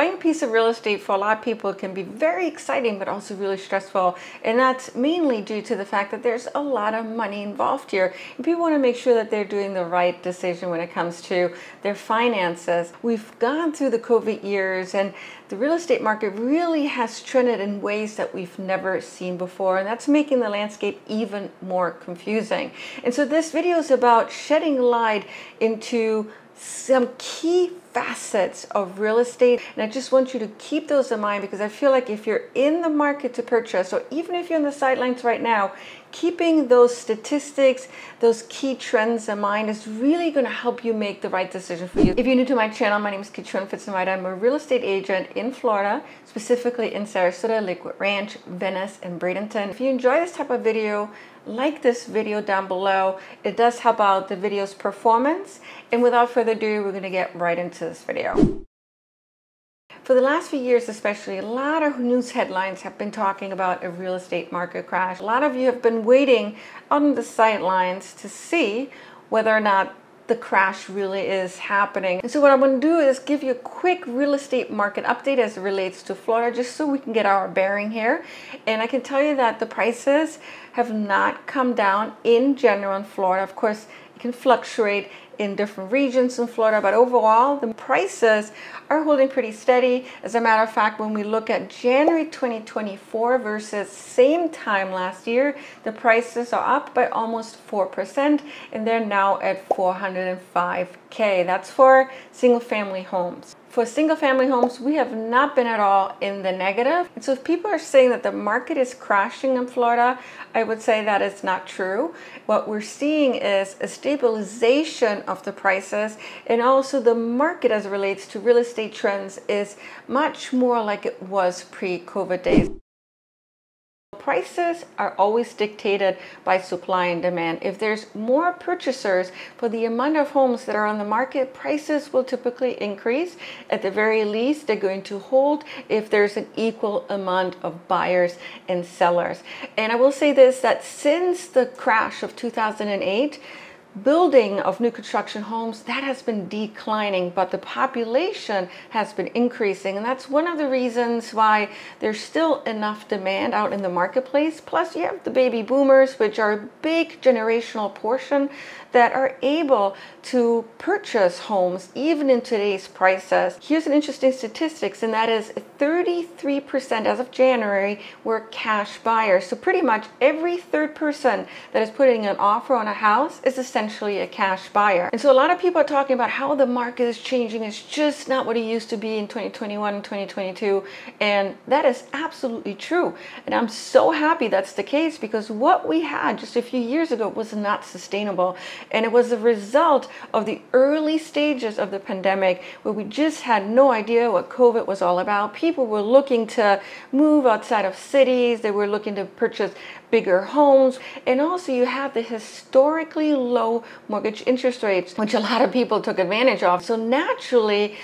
Buying a piece of real estate for a lot of people can be very exciting, but also really stressful. And that's mainly due to the fact that there's a lot of money involved here. And people want to make sure that they're doing the right decision when it comes to their finances. We've gone through the COVID years, and the real estate market really has trended in ways that we've never seen before. And that's making the landscape even more confusing. And so this video is about shedding light into some key facets of real estate, and I just want you to keep those in mind, because I feel like if you're in the market to purchase, or even if you're on the sidelines right now, keeping those statistics, those key trends in mind is really going to help you make the right decision for you. If you're new to my channel, my name is Katrin.pfitzenreiter. I'm a real estate agent in Florida, specifically in Sarasota, Lakewood Ranch, Venice, and Bradenton. If you enjoy this type of video, like this video down below. It does help out the video's performance. And without further ado, we're going to get right into this video. For the last few years especially, a lot of news headlines have been talking about a real estate market crash. A lot of you have been waiting on the sidelines to see whether or not the crash really is happening. And so what I'm going to do is give you a quick real estate market update as it relates to Florida, just so we can get our bearing here. And I can tell you that the prices have not come down in general in Florida. Of course, it can fluctuate in different regions in Florida, but overall the prices are holding pretty steady. As a matter of fact, when we look at January 2024 versus same time last year, the prices are up by almost 4%, and they're now at $405K. That's for single family homes. For single family homes, we have not been at all in the negative. And so if people are saying that the market is crashing in Florida, I would say that is not true. What we're seeing is a stabilization of the prices, and also the market as it relates to real estate trends is much more like it was pre-COVID days. Prices are always dictated by supply and demand. If there's more purchasers for the amount of homes that are on the market, prices will typically increase. At the very least, they're going to hold if there's an equal amount of buyers and sellers. And I will say this, that since the crash of 2008, building of new construction homes, that has been declining, but the population has been increasing, and that's one of the reasons why there's still enough demand out in the marketplace. Plus you have the baby boomers, which are a big generational portion that are able to purchase homes even in today's prices. Here's an interesting statistics, and that is 33% as of January were cash buyers. So pretty much every third person that is putting an offer on a house is essentially a cash buyer. And so a lot of people are talking about how the market is changing. It's just not what it used to be in 2021 and 2022. And that is absolutely true. And I'm so happy that's the case, because what we had just a few years ago was not sustainable. And it was a result of the early stages of the pandemic, where we just had no idea what COVID was all about. People were looking to move outside of cities. They were looking to purchase bigger homes. And also you have the historically low mortgage interest rates, which a lot of people took advantage of. So naturally,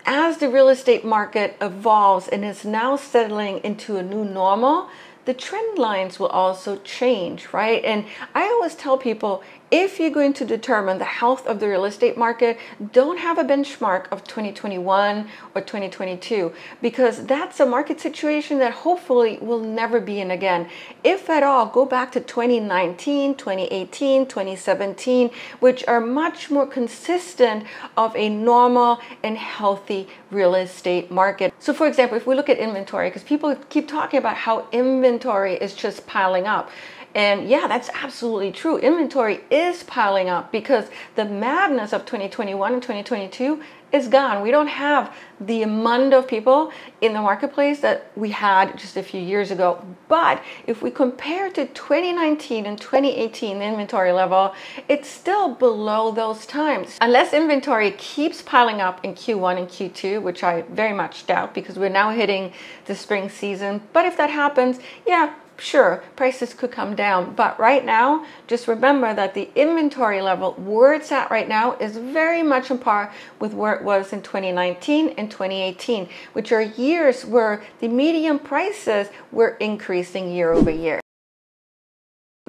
as the real estate market evolves and is now settling into a new normal, the trend lines will also change, right? And I always tell people, if you're going to determine the health of the real estate market, don't have a benchmark of 2021 or 2022, because that's a market situation that hopefully will never be in again. If at all, go back to 2019, 2018, 2017, which are much more consistent of a normal and healthy real estate market. So for example, if we look at inventory, because people keep talking about how inventory is just piling up. And yeah, that's absolutely true. Inventory is piling up because the madness of 2021 and 2022 is gone. We don't have the amount of people in the marketplace that we had just a few years ago. But if we compare to 2019 and 2018, the inventory level, it's still below those times. Unless inventory keeps piling up in Q1 and Q2, which I very much doubt, because we're now hitting the spring season. But if that happens, yeah, sure, prices could come down. But right now, just remember that the inventory level where it's at right now is very much on par with where it was in 2019 and 2018, which are years where the median prices were increasing year over year.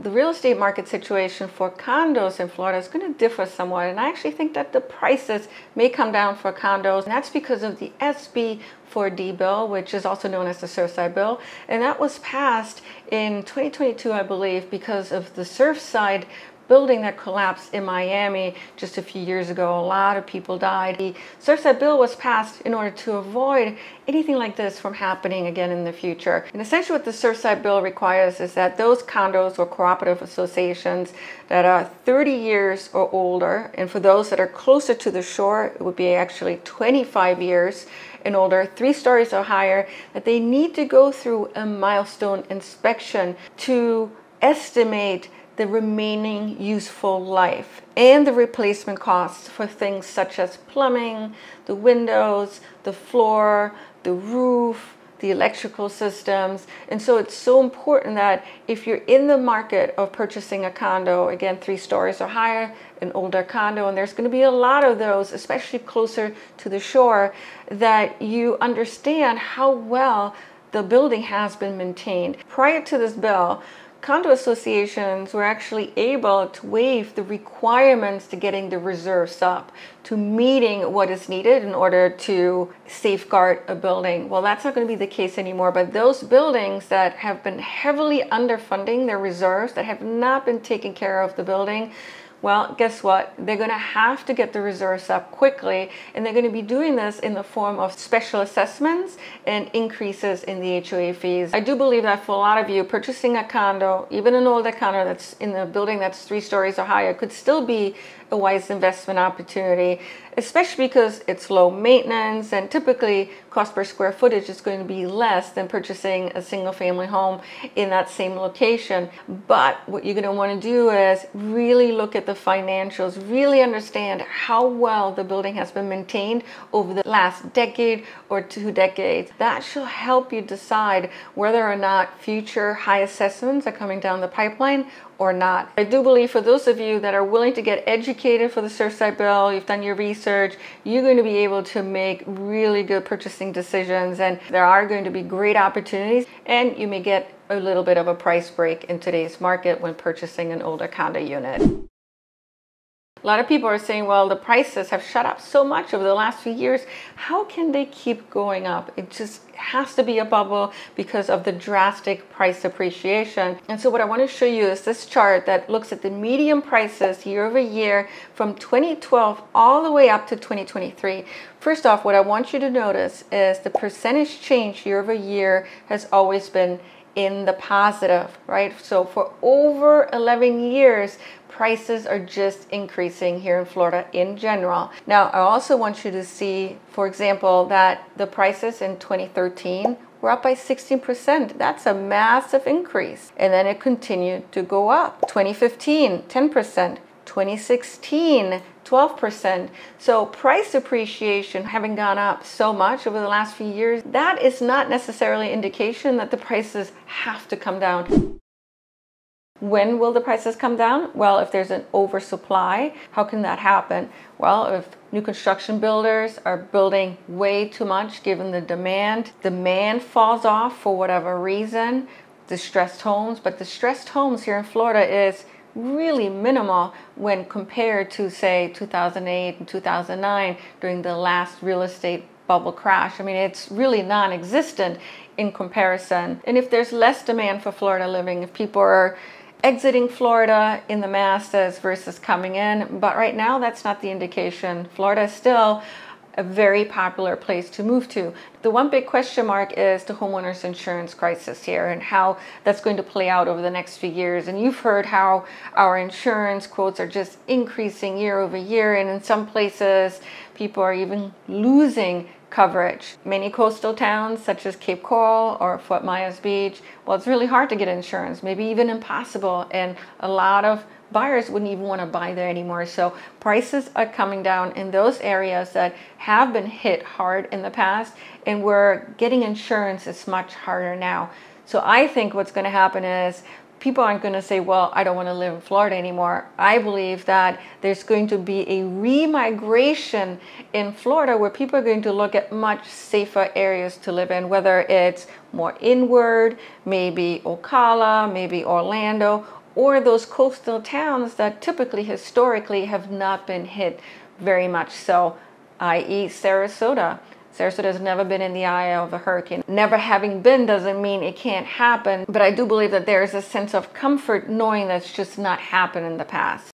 The real estate market situation for condos in Florida is going to differ somewhat, and I actually think that the prices may come down for condos, and that's because of the SB 4D bill, which is also known as the Surfside bill, and that was passed in 2022, I believe, because of the Surfside building that collapsed in Miami just a few years ago. A lot of people died. The Sarasota bill was passed in order to avoid anything like this from happening again in the future. And essentially what the Surfside bill requires is that those condos or cooperative associations that are 30 years or older, and for those that are closer to the shore, it would be actually 25 years and older, 3 stories or higher, that they need to go through a milestone inspection to estimate the remaining useful life and the replacement costs for things such as plumbing, the windows, the floor, the roof, the electrical systems. And so it's so important that if you're in the market of purchasing a condo, again, 3 stories or higher, an older condo, and there's going to be a lot of those, especially closer to the shore, that you understand how well the building has been maintained. Prior to this bill, condo associations were actually able to waive the requirements to getting the reserves up, to meeting what is needed in order to safeguard a building. Well, that's not going to be the case anymore, but those buildings that have been heavily underfunding their reserves, that have not been taking care of the building, well, guess what? They're going to have to get the reserves up quickly, and they're going to be doing this in the form of special assessments and increases in the HOA fees. I do believe that for a lot of you, purchasing a condo, even an older condo that's in a building that's 3 stories or higher, could still be a wise investment opportunity, especially because it's low maintenance and typically cost per square footage is going to be less than purchasing a single family home in that same location. But what you're going to want to do is really look at the financials, really understand how well the building has been maintained over the last decade or 2 decades. That should help you decide whether or not future high assessments are coming down the pipeline or not. I do believe for those of you that are willing to get educated for the Surfside bill, you've done your research, you're going to be able to make really good purchasing decisions, and there are going to be great opportunities, and you may get a little bit of a price break in today's market when purchasing an older condo unit. A lot of people are saying, well, the prices have shot up so much over the last few years. How can they keep going up? It just has to be a bubble because of the drastic price appreciation. And so what I want to show you is this chart that looks at the median prices year over year from 2012 all the way up to 2023. First off, what I want you to notice is the percentage change year over year has always been in the positive, right? So for over 11 years, prices are just increasing here in Florida in general. Now, I also want you to see, for example, that the prices in 2013 were up by 16%. That's a massive increase. And then it continued to go up. 2015, 10%. 2016, 12%. So price appreciation having gone up so much over the last few years, that is not necessarily indication that the prices have to come down. When will the prices come down? Well, if there's an oversupply, how can that happen? Well, if new construction builders are building way too much given the demand falls off for whatever reason, distressed homes, but distressed homes here in Florida is really minimal when compared to, say, 2008 and 2009 during the last real estate bubble crash. I mean, it's really non-existent in comparison. And if there's less demand for Florida living, if people are exiting Florida in the masses versus coming in, but right now that's not the indication. Florida is still a very popular place to move to. The one big question mark is the homeowners insurance crisis here and how that's going to play out over the next few years. And you've heard how our insurance quotes are just increasing year over year, and in some places people are even losing coverage. Many coastal towns such as Cape Coral or Fort Myers Beach, well, it's really hard to get insurance, maybe even impossible, and a lot of buyers wouldn't even want to buy there anymore. So prices are coming down in those areas that have been hit hard in the past, and where getting insurance is much harder now. So I think what's going to happen is people aren't going to say, well, I don't want to live in Florida anymore. I believe that there's going to be a remigration in Florida where people are going to look at much safer areas to live in, whether it's more inward, maybe Ocala, maybe Orlando, or those coastal towns that typically historically have not been hit very much so, i.e. Sarasota. Sarasota has never been in the eye of a hurricane. Never having been doesn't mean it can't happen, but I do believe that there is a sense of comfort knowing that's just not happened in the past.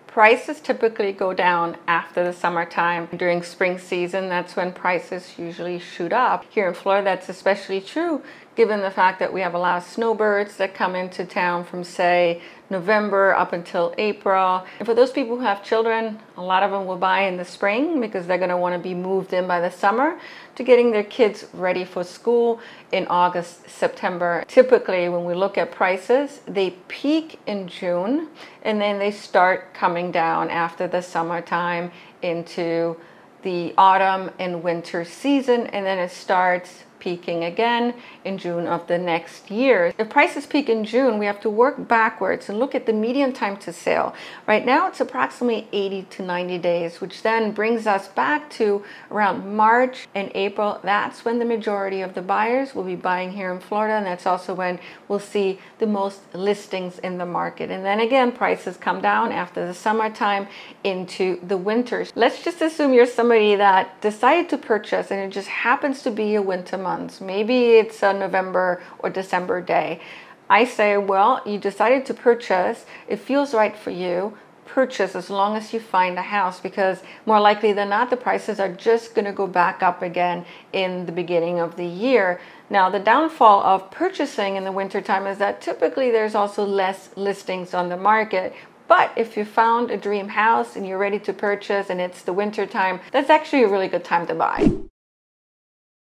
Prices typically go down after the summertime. During spring season, that's when prices usually shoot up. Here in Florida, that's especially true given the fact that we have a lot of snowbirds that come into town from, say, November up until April. And for those people who have children, a lot of them will buy in the spring because they're going to want to be moved in by the summer to getting their kids ready for school in August, September. Typically, when we look at prices, they peak in June and then they start coming down after the summertime into the autumn and winter season, and then it starts peaking again in June of the next year. If prices peak in June, we have to work backwards and look at the median time to sale. Right now, it's approximately 80 to 90 days, which then brings us back to around March and April. That's when the majority of the buyers will be buying here in Florida, and that's also when we'll see the most listings in the market. And then again, prices come down after the summertime into the winters. Let's just assume you're somebody that decided to purchase and it just happens to be a winter month. Maybe it's a November or December day. I say, well, you decided to purchase, it feels right for you, purchase as long as you find a house, because more likely than not, the prices are just going to go back up again in the beginning of the year. Now, the downfall of purchasing in the wintertime is that typically there's also less listings on the market. But if you found a dream house and you're ready to purchase and it's the wintertime, that's actually a really good time to buy.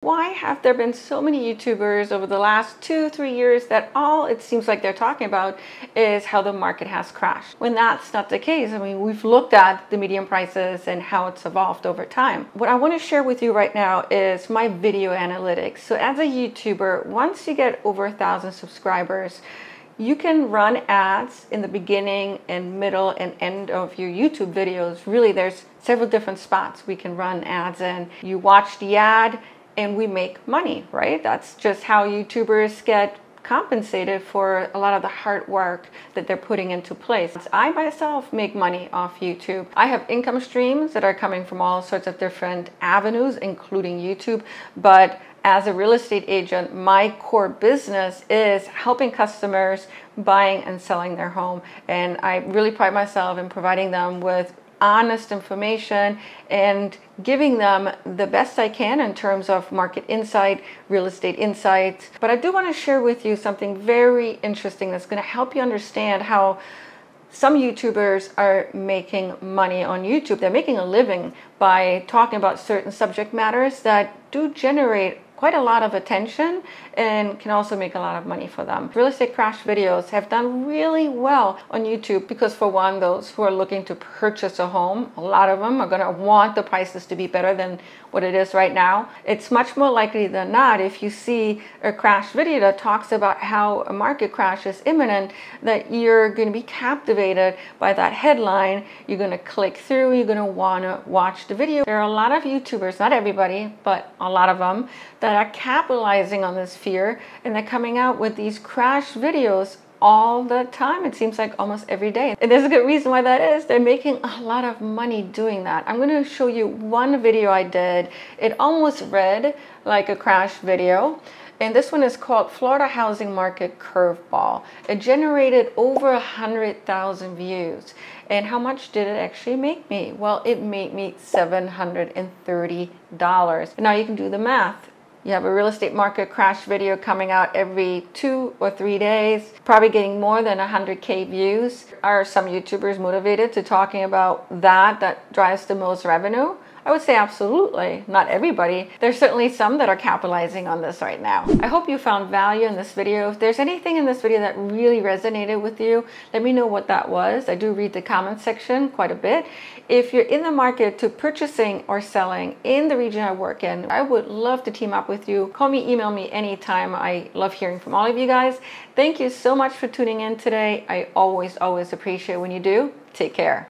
Why have there been so many YouTubers over the last 2-3 years that all it seems like they're talking about is how the market has crashed? When that's not the case. I mean, we've looked at the median prices and how it's evolved over time. What I want to share with you right now is my video analytics. So as a YouTuber, once you get over 1,000 subscribers, you can run ads in the beginning and middle and end of your YouTube videos. Really, there's several different spots we can run ads in. You watch the ad, and we make money, right? That's just how YouTubers get compensated for a lot of the hard work that they're putting into place. I myself make money off YouTube. I have income streams that are coming from all sorts of different avenues, including YouTube, but as a real estate agent, my core business is helping customers buying and selling their home. And I really pride myself in providing them with honest information and giving them the best I can in terms of market insight, real estate insights. But I do want to share with you something very interesting that's going to help you understand how some YouTubers are making money on YouTube. They're making a living by talking about certain subject matters that do generate quite a lot of attention and can also make a lot of money for them. Real estate crash videos have done really well on YouTube because, for one, those who are looking to purchase a home, a lot of them are going to want the prices to be better than what it is right now. It's much more likely than not, if you see a crash video that talks about how a market crash is imminent, that you're going to be captivated by that headline. You're going to click through, you're going to want to watch the video. There are a lot of YouTubers, not everybody, but a lot of them, that are capitalizing on this fear, and they're coming out with these crash videos all the time. It seems like almost every day. And there's a good reason why that is. They're making a lot of money doing that. I'm going to show you one video I did. It almost read like a crash video. And this one is called Florida Housing Market Curveball. It generated over 100,000 views. And how much did it actually make me? Well, it made me $730. Now you can do the math. You have a real estate market crash video coming out every 2 or 3 days, probably getting more than 100K views. Are some YouTubers motivated to talking about that drives the most revenue? I would say absolutely. Not everybody. There's certainly some that are capitalizing on this right now. I hope you found value in this video. If there's anything in this video that really resonated with you, let me know what that was. I do read the comment section quite a bit. If you're in the market to purchasing or selling in the region I work in, I would love to team up with you. Call me, email me anytime. I love hearing from all of you guys. Thank you so much for tuning in today. I always appreciate when you do. Take care.